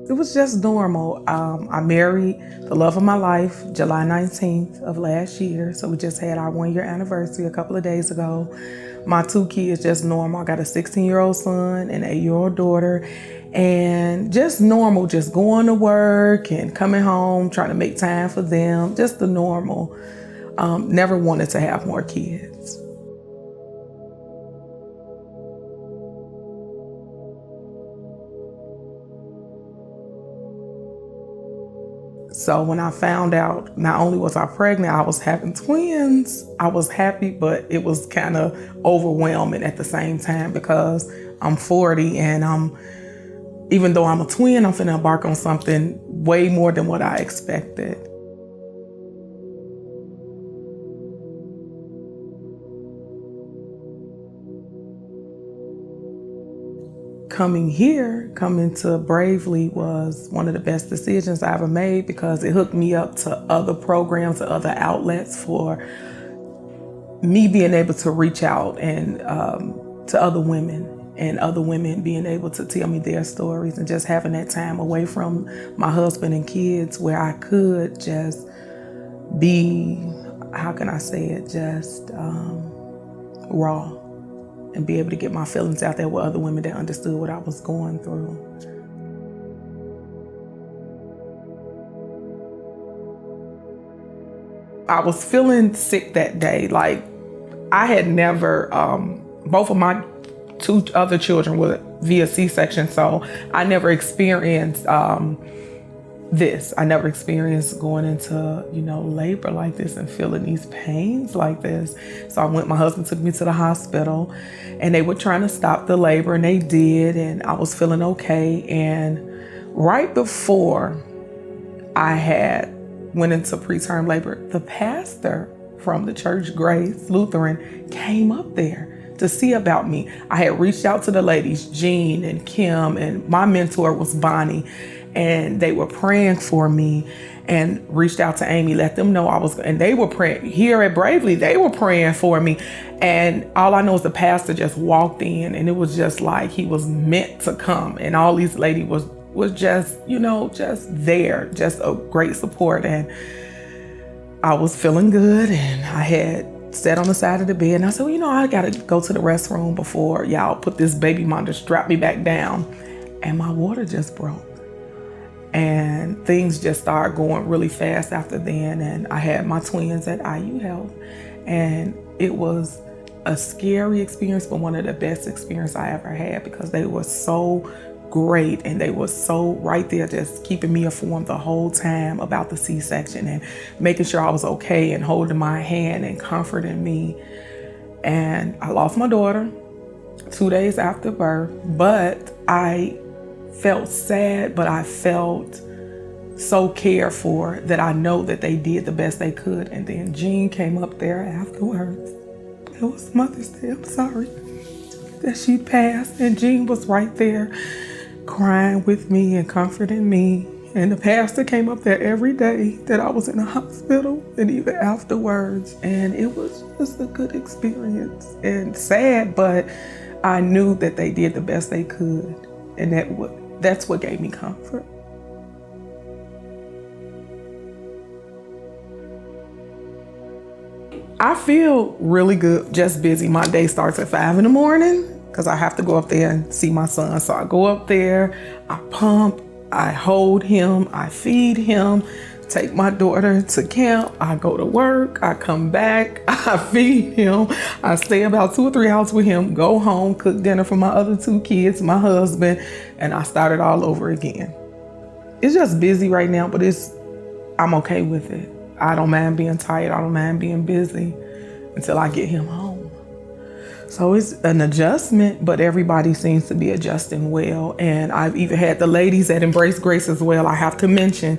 It was just normal. I married the love of my life July 19th of last year. So we just had our 1-year anniversary a couple of days ago. My 2 kids, just normal. I got a 16-year-old son and an 8-year-old daughter. And just normal, just going to work and coming home, trying to make time for them. Just the normal. Never wanted to have more kids. So when I found out, not only was I pregnant, I was having twins. I was happy, but it was kind of overwhelming at the same time because I'm 40 and even though I'm a twin, I'm finna embark on something way more than what I expected. Coming to Bravely was one of the best decisions I ever made because it hooked me up to other programs, to other outlets for me being able to reach out and to other women and other women being able to tell me their stories and just having that time away from my husband and kids where I could just be, how can I say it, just raw. And be able to get my feelings out there with other women that understood what I was going through. I was feeling sick that day. Like I had never, both of my 2 other children were via C-section, so I never experienced this. I never experienced going into, labor like this and feeling these pains like this. So my husband took me to the hospital and they were trying to stop the labor and they did, and I was feeling okay. And right before I went into preterm labor, the pastor from the church, Grace Lutheran, came up there to see about me. I had reached out to the ladies, Jean and Kim, and my mentor was Bonnie. And they were praying for me and reached out to Amy, let them know and they were praying here at Bravely, they were praying for me. And all I know is the pastor just walked in and it was just like he was meant to come. And all these ladies was just, just there, just a great support. And I was feeling good and I had sat on the side of the bed and I said, I gotta go to the restroom before y'all put this baby monitor, strap me back down. And my water just broke. And things just started going really fast after then. And I had my twins at IU Health. And it was a scary experience, but one of the best experiences I ever had because they were so great and they were so right there just keeping me informed the whole time about the C-section and making sure I was okay and holding my hand and comforting me. And I lost my daughter 2 days after birth, but I felt sad, but I felt so cared for that I know that they did the best they could. And then Jean came up there afterwards. It was Mother's Day, I'm sorry that she passed. And Jean was right there crying with me and comforting me. And the pastor came up there every day that I was in the hospital and even afterwards. And it was just a good experience and sad, but I knew that they did the best they could. And that's what gave me comfort. I feel really good, just busy. My day starts at 5 in the morning because I have to go up there and see my son. So I go up there, I pump, I hold him, I feed him, take my daughter to camp, I go to work, I come back, I feed him, I stay about 2 or 3 hours with him, go home, cook dinner for my other 2 kids, my husband, and I start it all over again. It's just busy right now, but I'm okay with it. I don't mind being tired, I don't mind being busy until I get him home. So it's an adjustment, but everybody seems to be adjusting well. And I've even had the ladies at Embrace Grace as well. I have to mention,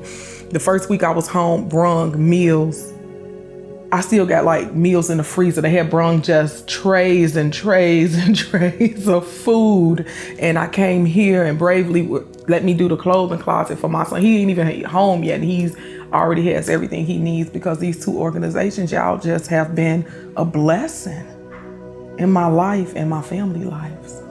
the first week I was home, brung meals. I still got like meals in the freezer. They had brung just trays and trays and trays of food. And I came here and Bravely let me do the clothing closet for my son. He ain't even home yet. And he's already has everything he needs because these 2 organizations, y'all, just have been a blessing in my life and my family lives.